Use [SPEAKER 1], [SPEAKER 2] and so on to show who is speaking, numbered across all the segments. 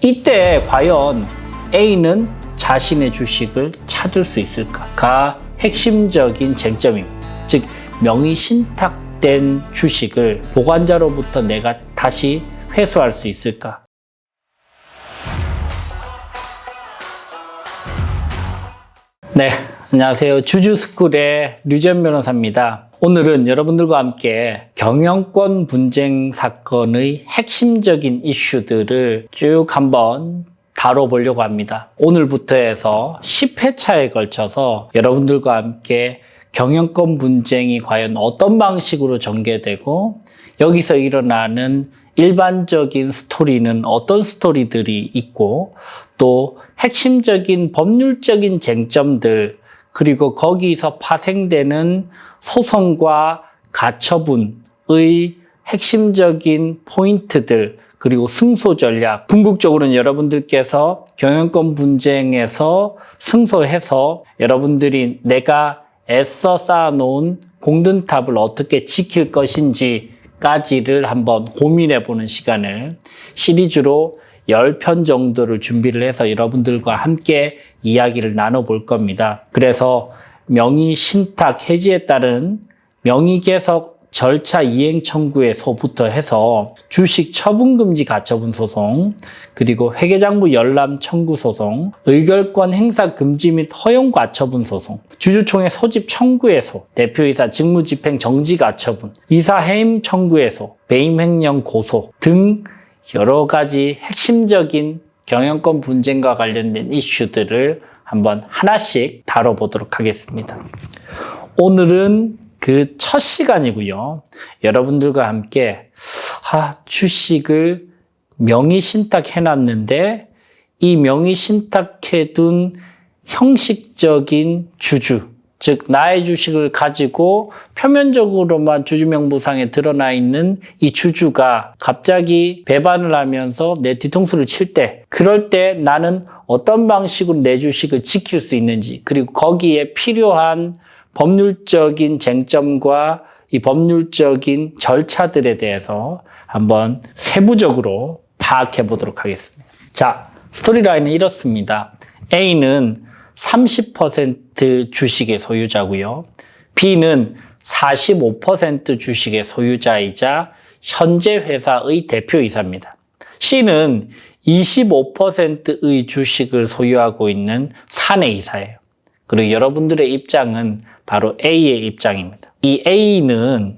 [SPEAKER 1] 이때 과연 A는 자신의 주식을 찾을 수 있을까가 핵심적인 쟁점입니다. 즉 명의 신탁된 주식을 보관자로부터 내가 다시 회수할 수 있을까? 네, 안녕하세요. 주주스쿨의 류지연 변호사입니다. 오늘은 여러분들과 함께 경영권 분쟁 사건의 핵심적인 이슈들을 쭉 한번 다뤄보려고 합니다. 오늘부터 해서 10회차에 걸쳐서 여러분들과 함께 경영권 분쟁이 과연 어떤 방식으로 전개되고 여기서 일어나는 일반적인 스토리는 어떤 스토리들이 있고 또 핵심적인 법률적인 쟁점들 그리고 거기서 파생되는 소송과 가처분의 핵심적인 포인트들 그리고 승소 전략 궁극적으로는 여러분들께서 경영권 분쟁에서 승소해서 여러분들이 내가 애써 쌓아놓은 공든탑을 어떻게 지킬 것인지까지를 한번 고민해보는 시간을 시리즈로 10편 정도를 준비를 해서 여러분들과 함께 이야기를 나눠볼 겁니다. 그래서 명의 신탁 해지에 따른 명의개석 절차 이행 청구에서부터 해서 주식 처분금지 가처분 소송, 그리고 회계장부 열람 청구 소송, 의결권 행사 금지 및 허용 가처분 소송, 주주총회 소집 청구에소, 대표이사 직무집행 정지 가처분, 이사 해임 청구에소, 배임 횡령 고소 등 여러 가지 핵심적인 경영권 분쟁과 관련된 이슈들을 한번 하나씩 다뤄보도록 하겠습니다. 오늘은 그 첫 시간이고요. 여러분들과 함께 주식을 명의 신탁해놨는데 이 명의 신탁해둔 형식적인 주주, 즉 나의 주식을 가지고 표면적으로만 주주명부상에 드러나 있는 이 주주가 갑자기 배반을 하면서 내 뒤통수를 칠 때, 그럴 때 나는 어떤 방식으로 내 주식을 지킬 수 있는지, 그리고 거기에 필요한 법률적인 쟁점과 이 법률적인 절차들에 대해서 한번 세부적으로 파악해 보도록 하겠습니다. 자, 스토리라인은 이렇습니다. A는 30% 주식의 소유자고요. B는 45% 주식의 소유자이자 현재 회사의 대표이사입니다. C는 25%의 주식을 소유하고 있는 사내이사예요. 그리고 여러분들의 입장은 바로 A의 입장입니다. 이 A는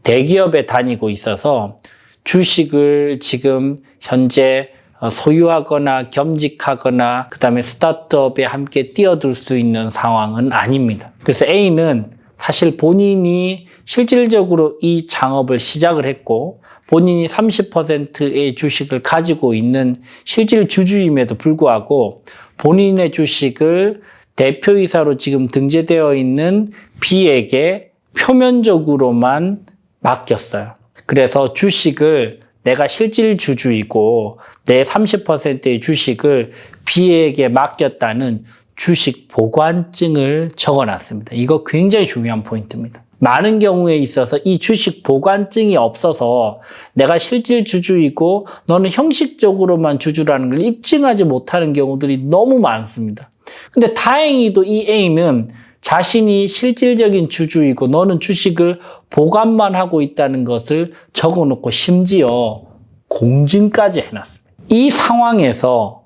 [SPEAKER 1] 대기업에 다니고 있어서 주식을 지금 현재 소유하거나 겸직하거나 그 다음에 스타트업에 함께 뛰어들 수 있는 상황은 아닙니다. 그래서 A는 사실 본인이 실질적으로 이 창업을 시작을 했고 본인이 30%의 주식을 가지고 있는 실질 주주임에도 불구하고 본인의 주식을 대표이사로 지금 등재되어 있는 B에게 표면적으로만 맡겼어요. 그래서 주식을 내가 실질 주주이고 내 30%의 주식을 B에게 맡겼다는 주식 보관증을 적어놨습니다. 이거 굉장히 중요한 포인트입니다. 많은 경우에 있어서 이 주식 보관증이 없어서 내가 실질 주주이고 너는 형식적으로만 주주라는 걸 입증하지 못하는 경우들이 너무 많습니다. 근데 다행히도 이 A는 자신이 실질적인 주주이고 너는 주식을 보관만 하고 있다는 것을 적어놓고 심지어 공증까지 해놨습니다. 이 상황에서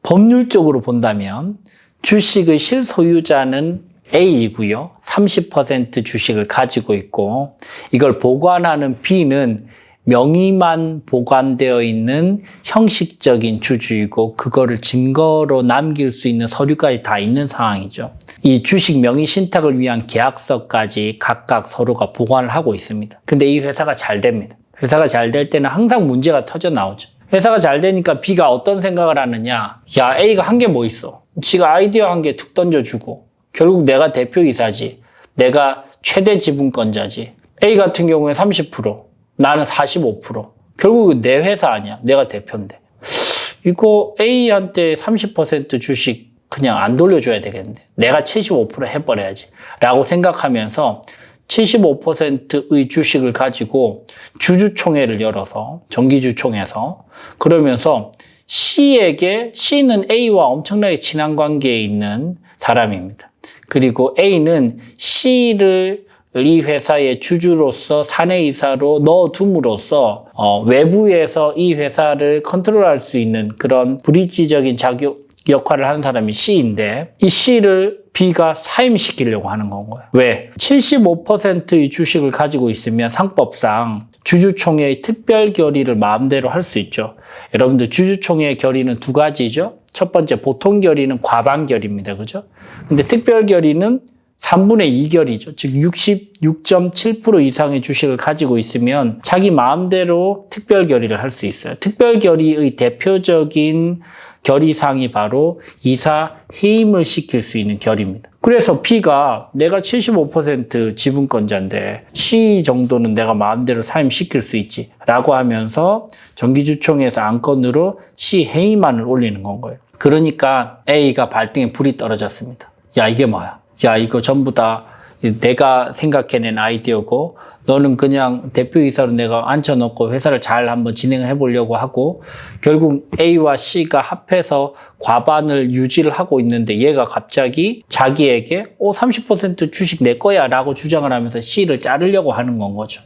[SPEAKER 1] 법률적으로 본다면 주식의 실소유자는 A이고요. 30% 주식을 가지고 있고 이걸 보관하는 B는 명의만 보관되어 있는 형식적인 주주이고 그거를 증거로 남길 수 있는 서류까지 다 있는 상황이죠. 이 주식 명의 신탁을 위한 계약서까지 각각 서로가 보관을 하고 있습니다. 근데 이 회사가 잘 됩니다. 회사가 잘 될 때는 항상 문제가 터져 나오죠. 회사가 잘 되니까 B가 어떤 생각을 하느냐. 야, A가 한 게 뭐 있어. 지가 아이디어 한 개 툭 던져주고 결국 내가 대표이사지. 내가 최대 지분권자지. A 같은 경우에 30%, 나는 45%. 결국 내 회사 아니야. 내가 대표인데. 이거 A한테 30% 주식 그냥 안 돌려줘야 되겠는데. 내가 75% 해버려야지. 라고 생각하면서 75%의 주식을 가지고 주주총회를 열어서, 정기주총에서 그러면서 C는 A와 엄청나게 친한 관계에 있는 사람입니다. 그리고 A는 C를 이 회사의 주주로서 사내이사로 넣어둠으로써 외부에서 이 회사를 컨트롤할 수 있는 그런 브릿지적인 역할을 하는 사람이 C인데, 이 C를 B가 사임시키려고 하는 건 거예요. 왜? 75%의 주식을 가지고 있으면 상법상 주주총회의 특별 결의를 마음대로 할 수 있죠. 여러분들 주주총회의 결의는 두 가지죠. 첫 번째, 보통 결의는 과반 결의입니다. 그죠? 근데 특별 결의는 3분의 2 결의죠. 즉 66.7% 이상의 주식을 가지고 있으면 자기 마음대로 특별 결의를 할 수 있어요. 특별 결의의 대표적인 결의사항이 바로 이사 해임을 시킬 수 있는 결의입니다. 그래서 B가 내가 75% 지분권자인데 C 정도는 내가 마음대로 사임시킬 수 있지 라고 하면서 정기주총회에서 안건으로 C 해임안을 올리는 건 거예요. 그러니까 A가 발등에 불이 떨어졌습니다. 야, 이게 뭐야? 야, 이거 전부 다 내가 생각해낸 아이디어고 너는 그냥 대표이사로 내가 앉혀놓고 회사를 잘 한번 진행해 보려고 하고 결국 A와 C가 합해서 과반을 유지를 하고 있는데 얘가 갑자기 자기에게 30% 주식 내 거야 라고 주장을 하면서 C를 자르려고 하는 건 거죠.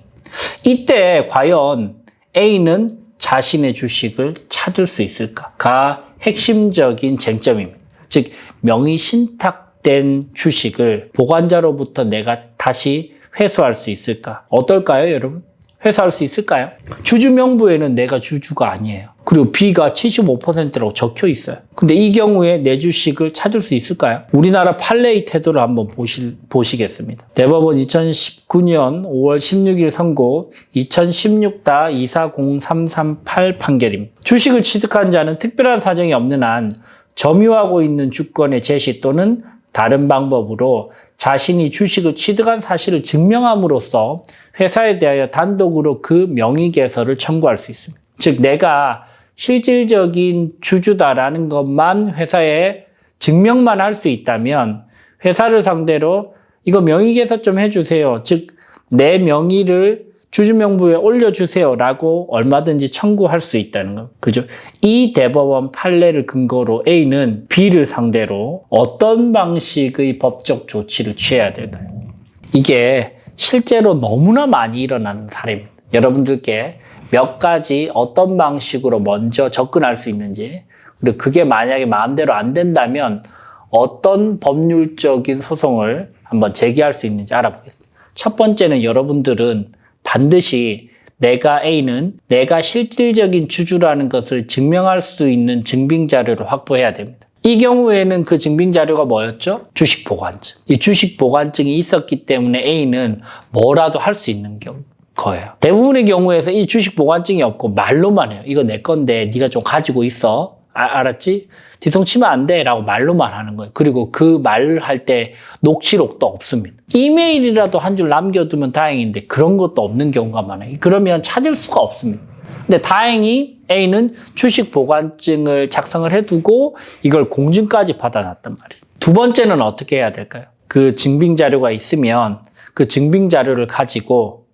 [SPEAKER 1] 이때 과연 A는 자신의 주식을 찾을 수 있을까가 핵심적인 쟁점입니다. 즉 명의 신탁된 주식을 보관자로부터 내가 다시 회수할 수 있을까? 어떨까요, 여러분? 회수할 수 있을까요? 주주 명부에는 내가 주주가 아니에요. 그리고 B가 75%라고 적혀 있어요. 근데 이 경우에 내 주식을 찾을 수 있을까요? 우리나라 판례의 태도를 한번 보시겠습니다. 대법원 2019년 5월 16일 선고 2016-240338 판결입니다. 주식을 취득한 자는 특별한 사정이 없는 한 점유하고 있는 주권의 제시 또는 다른 방법으로 자신이 주식을 취득한 사실을 증명함으로써 회사에 대하여 단독으로 그 명의 개설을 청구할 수 있습니다. 즉 내가 실질적인 주주다라는 것만 회사에 증명만 할 수 있다면 회사를 상대로 이거 명의 개설 좀 해주세요. 즉 내 명의를 주주명부에 올려주세요 라고 얼마든지 청구할 수 있다는 거. 그죠? 이 대법원 판례를 근거로 A는 B를 상대로 어떤 방식의 법적 조치를 취해야 될까요? 이게 실제로 너무나 많이 일어나는 사례입니다. 여러분들께 몇 가지 어떤 방식으로 먼저 접근할 수 있는지, 그리고 그게 만약에 마음대로 안 된다면 어떤 법률적인 소송을 한번 제기할 수 있는지 알아보겠습니다. 첫 번째는 여러분들은 반드시 A는 내가 실질적인 주주라는 것을 증명할 수 있는 증빙자료를 확보해야 됩니다. 이 경우에는 그 증빙자료가 뭐였죠? 주식보관증. 이 주식보관증이 있었기 때문에 A는 뭐라도 할 수 있는 거예요. 대부분의 경우에서 이 주식보관증이 없고 말로만 해요. 이거 내 건데 네가 좀 가지고 있어. 알았지? 뒤통치면 안 돼 라고 말로만 하는 거예요. 그리고 그 말을 할 때 녹취록도 없습니다. 이메일이라도 한 줄 남겨두면 다행인데 그런 것도 없는 경우가 많아요. 그러면 찾을 수가 없습니다. 근데 다행히 A는 주식 보관증을 작성을 해두고 이걸 공증까지 받아놨단 말이에요. 두 번째는 어떻게 해야 될까요? 그 증빙자료가 있으면 그 증빙자료를 가지고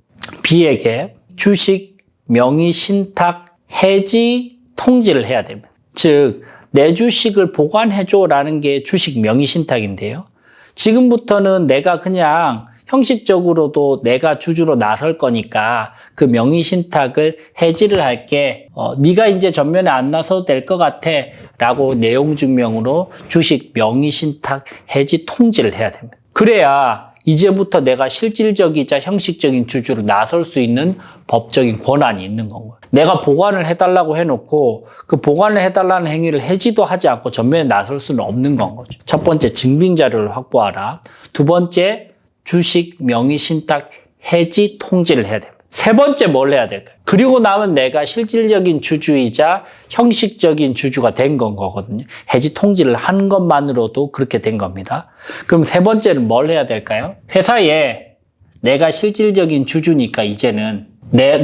[SPEAKER 1] B에게 주식 명의 신탁 해지 통지를 해야 됩니다. 즉, 내 주식을 보관해줘라는 게 주식 명의 신탁인데요. 지금부터는 내가 그냥 형식적으로도 내가 주주로 나설 거니까 그 명의 신탁을 해지를 할게. 네가 이제 전면에 안 나서도 될 것 같아. 라고 내용 증명으로 주식 명의 신탁 해지 통지를 해야 됩니다. 그래야 이제부터 내가 실질적이자 형식적인 주주로 나설 수 있는 법적인 권한이 있는 건가요. 내가 보관을 해달라고 해놓고 그 보관을 해달라는 행위를 해지도 하지 않고 전면에 나설 수는 없는 건 거죠. 첫 번째, 증빙자료를 확보하라. 두 번째, 주식 명의 신탁 해지 통지를 해야 됩니다. 세 번째, 뭘 해야 될까요? 그리고 나면 내가 실질적인 주주이자 형식적인 주주가 된 건 거거든요. 해지 통지를 한 것만으로도 그렇게 된 겁니다. 그럼 세 번째는 뭘 해야 될까요? 회사에 내가 실질적인 주주니까 이제는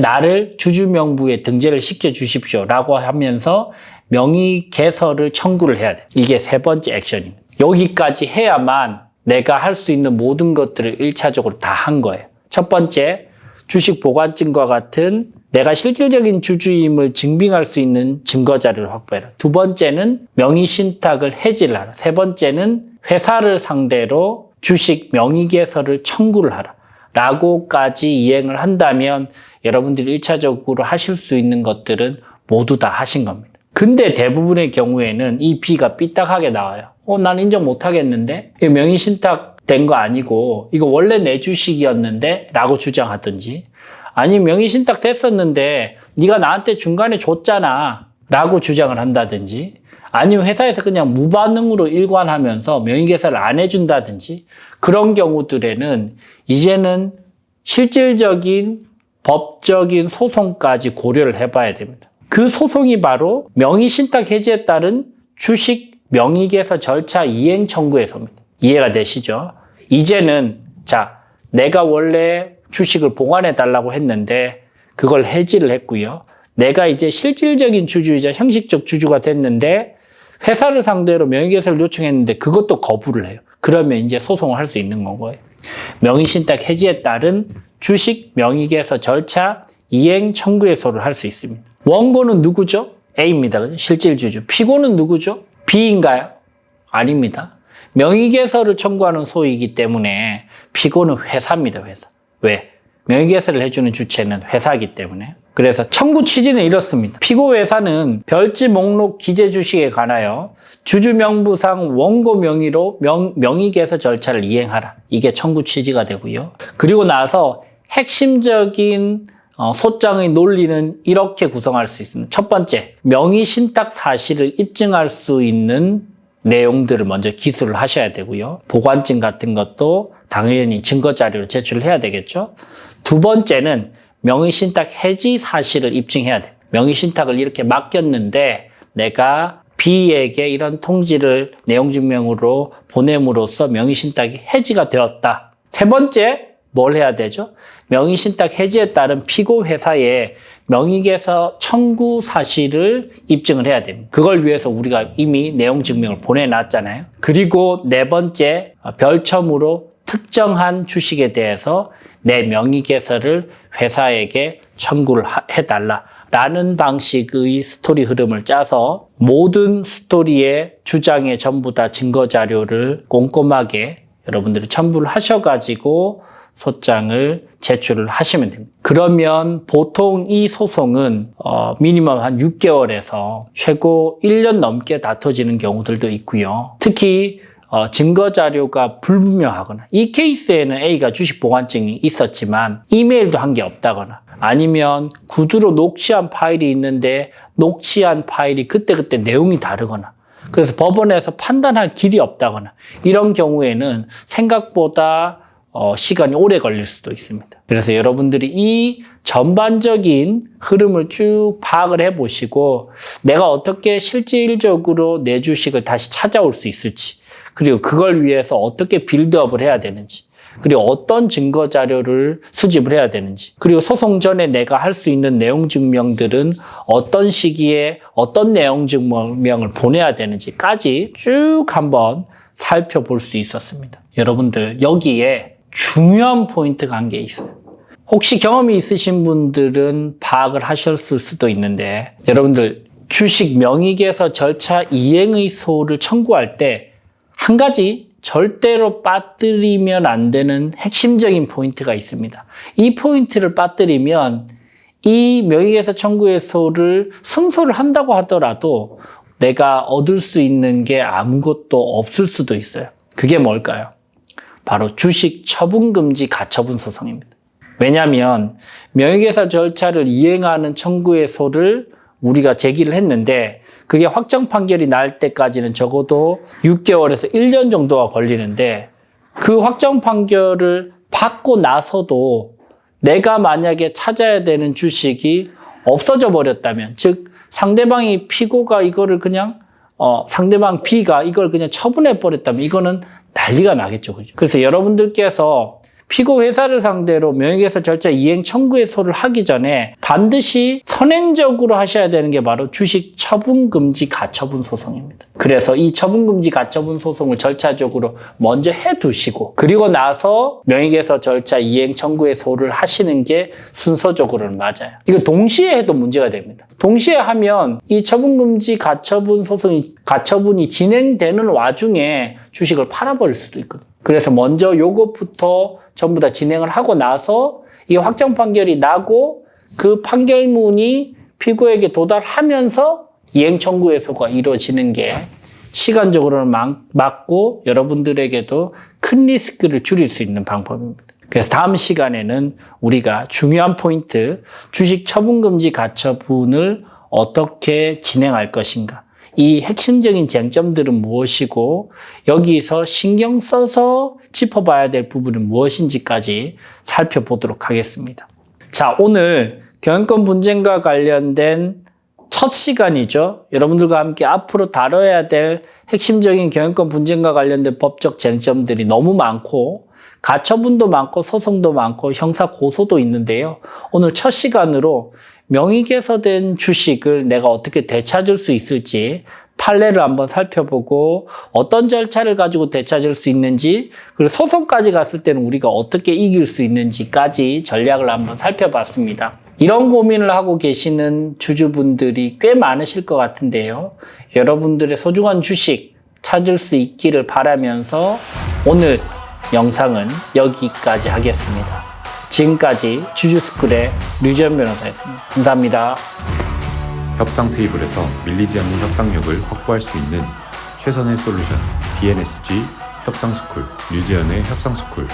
[SPEAKER 1] 나를 주주명부에 등재를 시켜주십시오 라고 하면서 명의 개설을 청구를 해야 돼요. 이게 세 번째 액션입니다. 여기까지 해야만 내가 할 수 있는 모든 것들을 1차적으로 다 한 거예요. 첫 번째, 주식 보관증과 같은 내가 실질적인 주주임을 증빙할 수 있는 증거자료를 확보해라. 두 번째는 명의신탁을 해지를 하라. 세 번째는 회사를 상대로 주식 명의개설을 청구를 하라. 라고까지 이행을 한다면 여러분들이 1차적으로 하실 수 있는 것들은 모두 다 하신 겁니다. 근데 대부분의 경우에는 이 B가 삐딱하게 나와요. 난 인정 못 하겠는데? 명의신탁 된 거 아니고 이거 원래 내 주식이었는데? 라고 주장하든지, 아니 명의신탁 됐었는데 네가 나한테 중간에 줬잖아 라고 주장을 한다든지, 아니면 회사에서 그냥 무반응으로 일관하면서 명의개설을 안 해준다든지, 그런 경우들에는 이제는 실질적인 법적인 소송까지 고려를 해봐야 됩니다. 그 소송이 바로 명의신탁 해지에 따른 주식 명의개설 절차 이행 청구에서입니다. 이해가 되시죠? 이제는 내가 원래 주식을 보관해 달라고 했는데 그걸 해지를 했고요. 내가 이제 실질적인 주주이자 형식적 주주가 됐는데 회사를 상대로 명의개설을 요청했는데 그것도 거부를 해요. 그러면 이제 소송을 할 수 있는 건 거예요. 명의신탁 해지에 따른 주식 명의개설 절차 이행 청구해소를 할 수 있습니다. 원고는 누구죠? A입니다. 실질주주. 피고는 누구죠? B인가요? 아닙니다. 명의개설을 청구하는 소이기 때문에 피고는 회사입니다. 회사. 왜? 명의개설을 해주는 주체는 회사이기 때문에. 그래서 청구 취지는 이렇습니다. 피고 회사는 별지 목록 기재 주식에 관하여 주주 명부상 원고 명의로 명의개설 절차를 이행하라. 이게 청구 취지가 되고요. 그리고 나서 핵심적인 소장의 논리는 이렇게 구성할 수 있습니다. 첫 번째, 명의신탁 사실을 입증할 수 있는 내용들을 먼저 기술을 하셔야 되고요. 보관증 같은 것도 당연히 증거자료를 제출해야 되겠죠. 두 번째는 명의신탁 해지 사실을 입증해야 돼요. 명의신탁을 이렇게 맡겼는데 내가 B에게 이런 통지를 내용증명으로 보냄으로써 명의신탁이 해지가 되었다. 세 번째, 뭘 해야 되죠? 명의신탁 해지에 따른 피고 회사에 명의개설 청구 사실을 입증을 해야 됩니다. 그걸 위해서 우리가 이미 내용 증명을 보내놨잖아요. 그리고 네 번째, 별첨으로 특정한 주식에 대해서 내 명의개설을 회사에게 청구를 해달라라는 방식의 스토리 흐름을 짜서 모든 스토리의 주장에 전부 다 증거자료를 꼼꼼하게 여러분들이 첨부를 하셔가지고 소장을 제출을 하시면 됩니다. 그러면 보통 이 소송은 미니멈 한 6개월에서 최고 1년 넘게 다퉈지는 경우들도 있고요. 특히 증거자료가 불분명하거나, 이 케이스에는 A가 주식 보관증이 있었지만 이메일도 한 게 없다거나, 아니면 구두로 녹취한 파일이 있는데 녹취한 파일이 그때그때 내용이 다르거나, 그래서 법원에서 판단할 길이 없다거나, 이런 경우에는 생각보다 시간이 오래 걸릴 수도 있습니다. 그래서 여러분들이 이 전반적인 흐름을 쭉 파악을 해보시고 내가 어떻게 실질적으로 내 주식을 다시 찾아올 수 있을지, 그리고 그걸 위해서 어떻게 빌드업을 해야 되는지, 그리고 어떤 증거자료를 수집을 해야 되는지, 그리고 소송 전에 내가 할 수 있는 내용 증명들은 어떤 시기에 어떤 내용 증명을 보내야 되는지까지 쭉 한번 살펴볼 수 있었습니다. 여러분들, 여기에 중요한 포인트가 한 게 있어요. 혹시 경험이 있으신 분들은 파악을 하셨을 수도 있는데, 여러분들 주식 명의개설 절차 이행의소를 청구할 때 한 가지 절대로 빠뜨리면 안 되는 핵심적인 포인트가 있습니다. 이 포인트를 빠뜨리면 이 명의개설 청구의소를 승소를 한다고 하더라도 내가 얻을 수 있는 게 아무것도 없을 수도 있어요. 그게 뭘까요? 바로 주식 처분금지 가처분 소송입니다. 왜냐하면 명의개설 절차를 이행하는 청구의소를 우리가 제기를 했는데 그게 확정 판결이 날 때까지는 적어도 6개월에서 1년 정도가 걸리는데, 그 확정 판결을 받고 나서도 내가 만약에 찾아야 되는 주식이 없어져 버렸다면, 즉 상대방이 피고가 이거를 그냥 상대방 B가 이걸 그냥 처분해 버렸다면 이거는 난리가 나겠죠. 그죠? 그래서 여러분들께서 피고 회사를 상대로 명예훼손 절차 이행 청구해소를 하기 전에 반드시 선행적으로 하셔야 되는 게 바로 주식 처분금지 가처분 소송입니다. 그래서 이 처분금지 가처분 소송을 절차적으로 먼저 해두시고 그리고 나서 명예훼손 절차 이행 청구해소를 하시는 게 순서적으로는 맞아요. 이거 동시에 해도 문제가 됩니다. 동시에 하면 이 처분금지 가처분이 진행되는 와중에 주식을 팔아버릴 수도 있거든요. 그래서 먼저 요것부터 전부 다 진행을 하고 나서 이 확정 판결이 나고 그 판결문이 피고에게 도달하면서 이행 청구해소가 이루어지는 게 시간적으로는 맞고 여러분들에게도 큰 리스크를 줄일 수 있는 방법입니다. 그래서 다음 시간에는 우리가 중요한 포인트, 주식 처분금지 가처분을 어떻게 진행할 것인가, 이 핵심적인 쟁점들은 무엇이고 여기서 신경 써서 짚어봐야 될 부분은 무엇인지까지 살펴보도록 하겠습니다. 자, 오늘 경영권 분쟁과 관련된 첫 시간이죠. 여러분들과 함께 앞으로 다뤄야 될 핵심적인 경영권 분쟁과 관련된 법적 쟁점들이 너무 많고 가처분도 많고 소송도 많고 형사 고소도 있는데요. 오늘 첫 시간으로 명의개소된 주식을 내가 어떻게 되찾을 수 있을지 판례를 한번 살펴보고 어떤 절차를 가지고 되찾을 수 있는지 그리고 소송까지 갔을 때는 우리가 어떻게 이길 수 있는지까지 전략을 한번 살펴봤습니다. 이런 고민을 하고 계시는 주주분들이 꽤 많으실 것 같은데요. 여러분들의 소중한 주식 찾을 수 있기를 바라면서 오늘 영상은 여기까지 하겠습니다. 지금까지 주주스쿨의 류지연 변호사였습니다. 감사합니다.
[SPEAKER 2] 협상 테이블에서 밀리지 않는 협상력을 확보할 수 있는 최선의 솔루션 BNSG 협상스쿨 류지연의 협상스쿨.